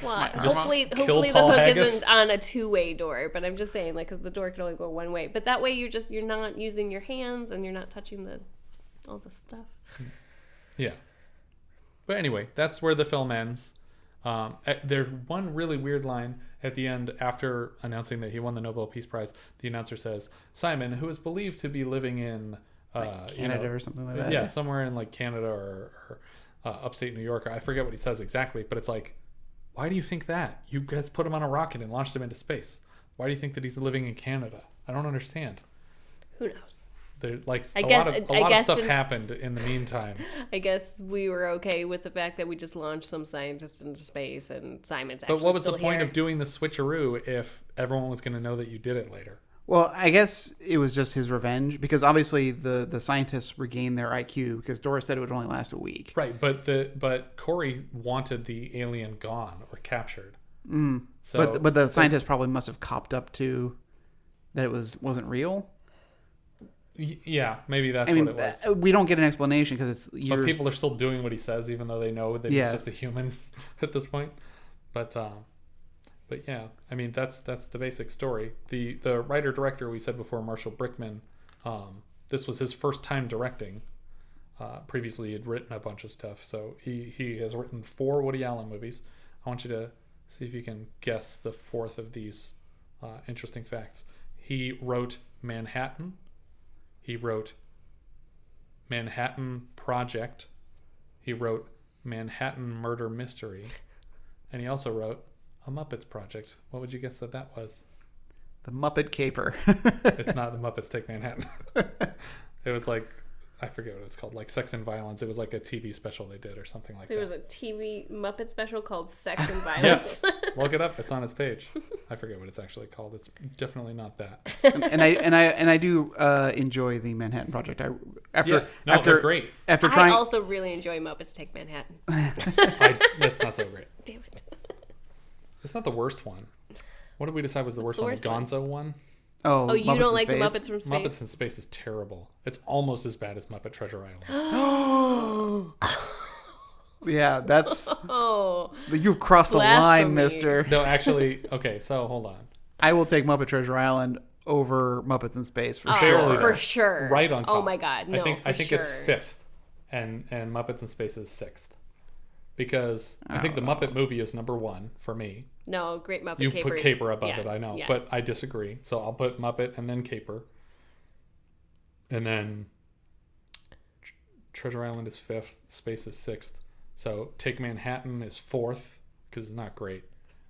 Well, hopefully the Paul hook Haggis. isn't on a two-way door, but I'm just saying, like, because the door can only go one way. But that way, you're not using your hands and you're not touching all the stuff. Yeah. But anyway, that's where the film ends. There's one really weird line at the end after announcing that he won the Nobel Peace Prize. The announcer says, Simon, who is believed to be living in Canada or something like that. Yeah, somewhere in like Canada or upstate New York. I forget what he says exactly, but it's like, why do you think that? You guys put him on a rocket and launched him into space. Why do you think that he's living in Canada? I don't understand. Who knows? There, like I a guess- lot I of guess stuff since- happened in the meantime. I guess we were okay with the fact that we just launched some scientists into space and Simon's But actually what was still the point here. of doing the switcheroo if everyone was going to know that you did it later? Well, I guess it was just his revenge because obviously the scientists regained their IQ because Doris said it would only last a week. Right, but Korey wanted the alien gone or captured. So, but the scientists probably must have copped up to that it wasn't real. Yeah, maybe that's I mean, what it was. we don't get an explanation because it's years. But people are still doing what he says, even though they know that he's just a human at this point. But yeah, I mean that's the basic story. The writer director we said before, Marshall Brickman, this was his first time directing. Previously, he had written a bunch of stuff, so he has written 4 Woody Allen movies. I want you to see if you can guess the 4th of these interesting facts. He wrote Manhattan. He wrote Manhattan Project. He wrote Manhattan Murder Mystery. And he also wrote A Muppets Project. What would you guess that was? The Muppet Caper. It's not The Muppets Take Manhattan. It was like, I forget what it's called, like Sex and Violence. It was like a TV special they did or something like There that. was a TV Muppet special called Sex and Violence. Yes, look it up. It's on his page. I forget what it's actually called. It's definitely not that. and I do enjoy the Manhattan Project. They're great. After I trying, also really enjoy Muppets Take Manhattan. That's not so great. Damn it. It's not the worst one. What did we decide was the worst one? The Gonzo one? Oh, you Muppets don't in like the Space? Muppets from Space? Muppets in Space is terrible. It's almost as bad as Muppet Treasure Island. Yeah, that's. Oh. You've crossed the line, Blasphemy. mister. No, actually, okay, so hold on. I will take Muppet Treasure Island over Muppets in Space for Barely sure. For sure. Right on top. Oh my God, no, I think for it's sure. 5th, and Muppets in Space is 6th. Because I think the Muppet movie is number 1 for me. No, Great Muppet You Caper. put Caper above Yeah, it, I know, yes. but I disagree. So I'll put Muppet and then Caper, and then Treasure Island is 5th, Space is 6th. So Take Manhattan is 4th because it's not great.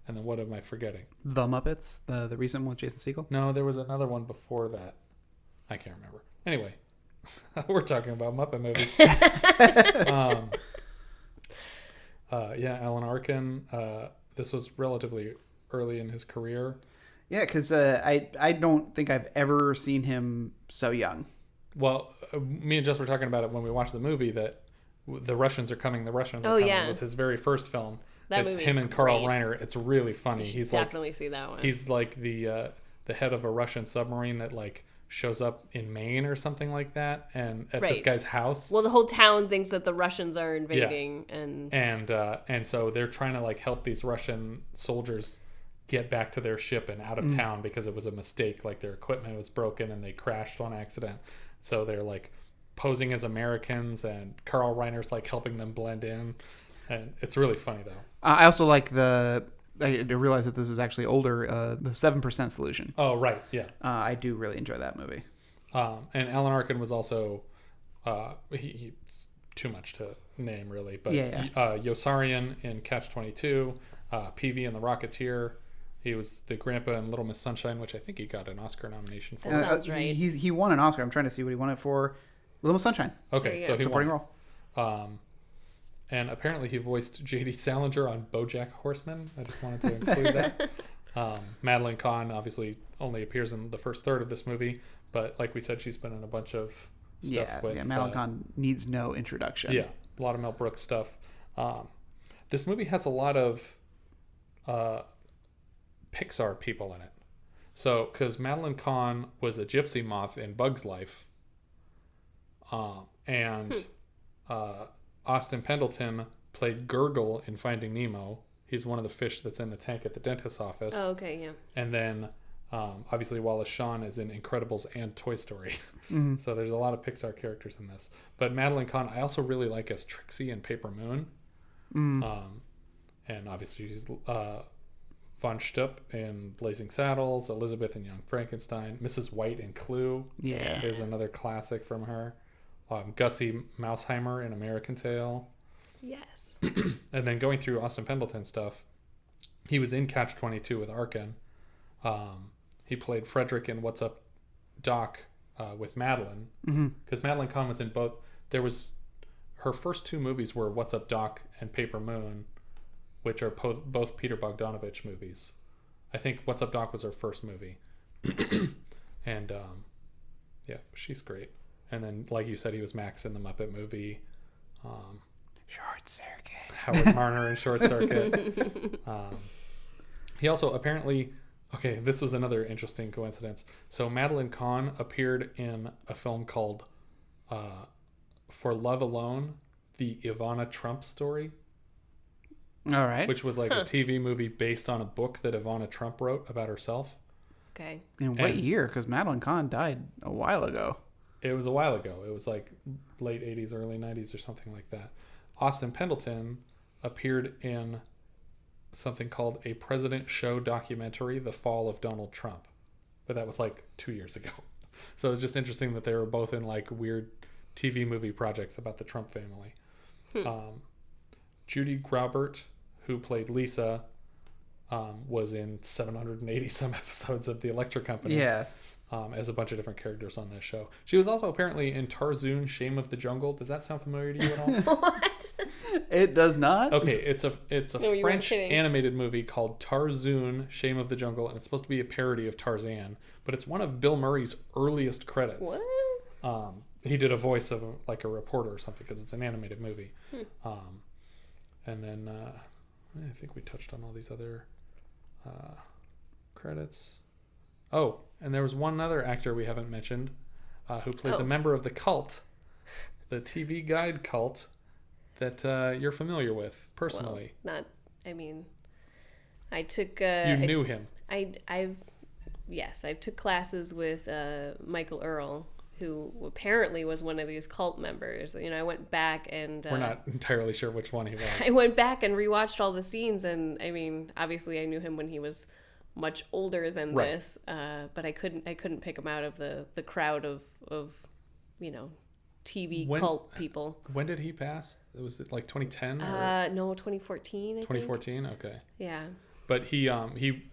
And then what am I forgetting? The Muppets, the recent one with Jason Segel. No, there was another one before that. I can't remember. Anyway, we're talking about Muppet movies. Yeah, Alan Arkin. This was relatively early in his career. Yeah, because I don't think I've ever seen him so young. Well, me and Jess were talking about it when we watched the movie that The Russians Are Coming. The Russians Are Oh, Coming yeah. was his very first film. That it's movie him is and Carl great. Reiner. It's really funny. You should He's definitely see that one. He's like the head of a Russian submarine that like shows up in Maine or something like that, and at this guy's house. Well, the whole town thinks that the Russians are invading, and so they're trying to like help these Russian soldiers get back to their ship and out of town because it was a mistake. Like their equipment was broken and they crashed on accident. So they're like posing as Americans, and Carl Reiner's like helping them blend in, and it's really funny though. I also like I realize that this is actually older. The 7% Solution. Oh right, yeah. I do really enjoy that movie. And Alan Arkin was also he's too much to name really, but Yossarian in Catch-22, Peavy in The Rocketeer. He was the grandpa in Little Miss Sunshine, which I think he got an Oscar nomination for. That sounds right. He won an Oscar. I'm trying to see what he won it for. Little Miss Sunshine. Okay, so he supporting won. role. And apparently he voiced J.D. Salinger on BoJack Horseman. I just wanted to include that. Madeleine Khan obviously only appears in the first third of this movie, but like we said, she's been in a bunch of stuff with... Yeah, Madeleine Khan needs no introduction. Yeah, a lot of Mel Brooks stuff. This movie has a lot of Pixar people in it. So, because Madeleine Khan was a gypsy moth in Bug's Life, and Austin Pendleton played Gurgle in Finding Nemo. He's one of the fish that's in the tank at the dentist's office. Oh, okay, yeah. And then, obviously, Wallace Shawn is in Incredibles and Toy Story. Mm-hmm. So there's a lot of Pixar characters in this. But Madeleine Khan, I also really like as Trixie in Paper Moon. And obviously, she's Von Stupp in Blazing Saddles, Elizabeth in Young Frankenstein, Mrs. White in Clue is another classic from her. Gussie Mouseheimer in American Tail. Yes. And then going through Austin Pendleton stuff, he was in Catch-22 with Arkin. He played Frederick in What's Up, Doc with Madeline. Because Madeleine Khan was in both. Her first two movies were What's Up, Doc and Paper Moon, which are both Peter Bogdanovich movies. I think What's Up, Doc was her first movie. And yeah, she's great. And then, like you said, he was Max in the Muppet movie. Short Circuit. Howard Marner in Short Circuit. He also apparently... Okay, this was another interesting coincidence. So Madeleine Khan appeared in a film called For Love Alone, the Ivana Trump story. All right. Which was like a TV movie based on a book that Ivana Trump wrote about herself. Okay. In what year? Because Madeleine Khan died a while ago. It was a while ago. It was like late 80s, early 90s or something like that. Austin Pendleton appeared in something called A President Show Documentary, The Fall of Donald Trump. But that was like 2 years ago. So it's just interesting that they were both in like weird TV movie projects about the Trump family. Judy Graubart, who played Lisa, was in 780 some episodes of The Electric Company. Yeah. As a bunch of different characters on this show. She was also apparently in Tarzoon, Shame of the Jungle. Does that sound familiar to you at all? What? It does not. Okay, it's a French animated movie called Tarzoon, Shame of the Jungle, and it's supposed to be a parody of Tarzan, but it's one of Bill Murray's earliest credits. What? He did a voice of like a reporter or something because it's an animated movie. And then I think we touched on all these other credits. Oh, and there was one other actor we haven't mentioned who plays a member of the cult, the TV Guide cult, that you're familiar with personally. Well, I took... you knew him. Yes, I took classes with Michael Earl, who apparently was one of these cult members. You know, I went back and... We're not entirely sure which one he was. I went back and rewatched all the scenes, and I mean, obviously I knew him when he was much older than this, but I couldn't pick him out of the crowd of you know, TV cult people. When did he pass? Was it like 2010? No, 2014. 2014. Okay. Yeah. But he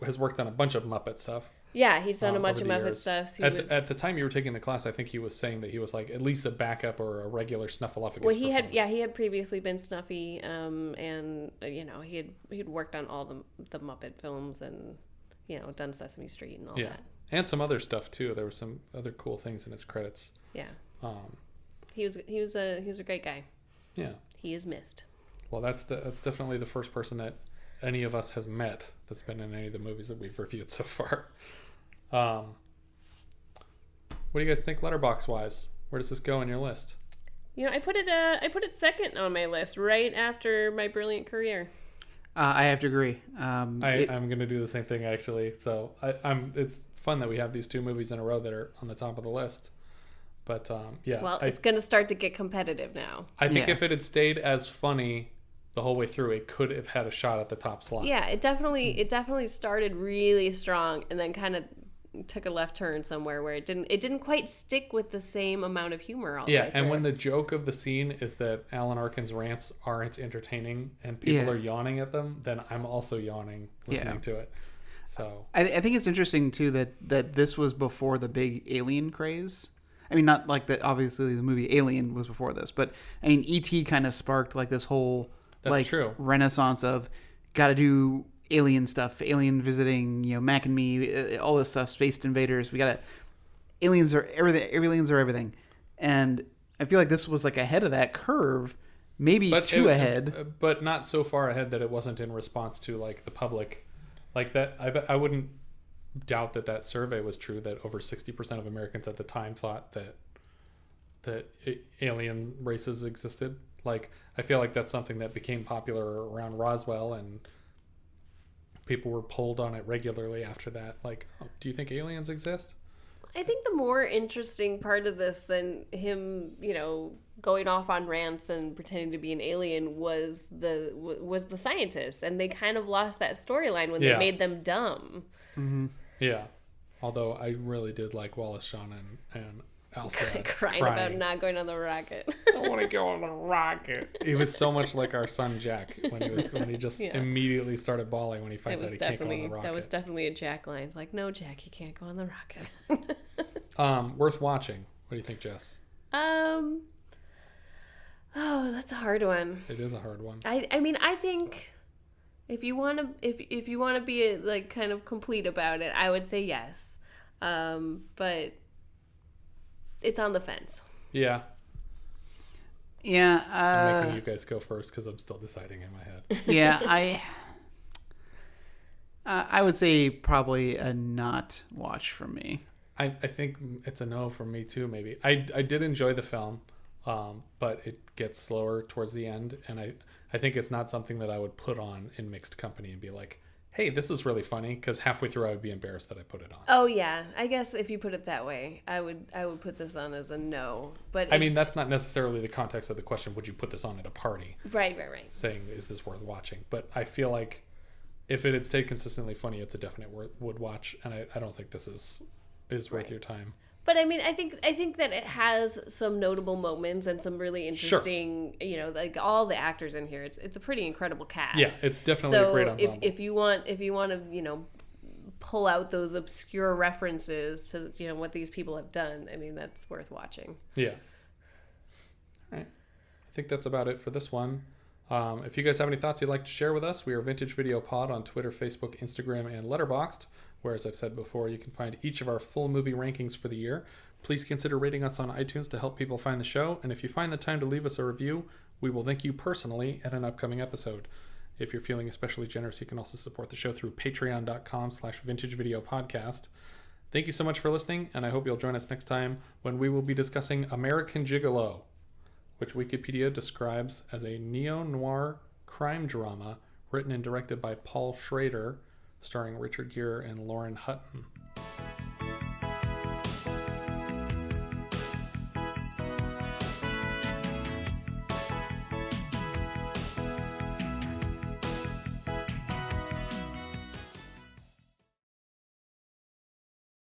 has worked on a bunch of Muppet stuff. Yeah, he's done a bunch of Muppet stuff. So at the time you were taking the class, I think he was saying that he was like at least a backup or a regular Snuffleupagus. Well, he had previously been Snuffy, and you know he'd worked on all the Muppet films and, you know, done Sesame Street and all that. And some other stuff too. There were some other cool things in his credits. Yeah. He was a great guy. Yeah. He is missed. Well, that's definitely the first person that any of us has met that's been in any of the movies that we've reviewed so far. What do you guys think letterbox wise? Where does this go in your list? I put it second on my list, right after My Brilliant Career. I have to agree. I'm going to do the same thing, actually. So it's fun that we have these two movies in a row that are on the top of the list. But yeah. Well, it's going to start to get competitive now. I think if it had stayed as funny the whole way through, it could have had a shot at the top slot. Yeah, it definitely started really strong and then kind of took a left turn somewhere where it didn't quite stick with the same amount of humor all the way through. And when the joke of the scene is that Alan Arkin's rants aren't entertaining and people are yawning at them, then I'm also yawning listening to it. So I think it's interesting too that this was before the big Alien craze. I mean, not like that. Obviously, the movie Alien was before this, but I mean, E.T. kind of sparked like this whole renaissance of got to do alien stuff, alien visiting, Mac and Me, all this stuff, Space Invaders. We got to aliens are everything, and I feel like this was like ahead of that curve, maybe too ahead, but not so far ahead that it wasn't in response to like the public, like that. I wouldn't doubt that survey was true, that over 60% of Americans at the time thought that alien races existed. Like, I feel like that's something that became popular around Roswell, and people were polled on it regularly after that. Like, do you think aliens exist? I think the more interesting part of this than him, going off on rants and pretending to be an alien was the scientists, and they kind of lost that storyline when they made them dumb. Mm-hmm. Yeah, although I really did like Wallace, Shawn, and Alpha crying about not going on the rocket. I want to go on the rocket. He was so much like our son Jack when he just immediately started bawling when he finds out he can't go on the rocket. That was definitely a Jack line. It's like, no, Jack, you can't go on the rocket. Worth watching. What do you think, Jess? Oh, that's a hard one. It is a hard one. I mean, I think if you want to be like kind of complete about it, I would say yes. But it's on the fence. Yeah. Yeah. I'm making you guys go first because I'm still deciding in my head. Yeah, I would say probably a not watch from me. I think it's a no from me too. Maybe I did enjoy the film, but it gets slower towards the end, and I think it's not something that I would put on in mixed company and be like, hey, this is really funny, because halfway through I would be embarrassed that I put it on. Oh yeah, I guess if you put it that way, I would put this on as a no. But I mean, that's not necessarily the context of the question. Would you put this on at a party? Right. Saying, is this worth watching? But I feel like if it had stayed consistently funny, it's a definite would watch, and I don't think this is worth your time. But I mean, I think that it has some notable moments and some really interesting, like all the actors in here. It's a pretty incredible cast. Yeah, it's definitely a great ensemble. If you want to, pull out those obscure references to what these people have done, I mean, that's worth watching. Yeah. All right. I think that's about it for this one. If you guys have any thoughts you'd like to share with us, we are Vintage Video Pod on Twitter, Facebook, Instagram, and Letterboxd, where, as I've said before, you can find each of our full movie rankings for the year. Please consider rating us on iTunes to help people find the show, and if you find the time to leave us a review, we will thank you personally at an upcoming episode. If you're feeling especially generous, you can also support the show through patreon.com/vintagevideopodcast. Thank you so much for listening, and I hope you'll join us next time when we will be discussing American Gigolo, which Wikipedia describes as a neo-noir crime drama written and directed by Paul Schrader, starring Richard Gere and Lauren Hutton.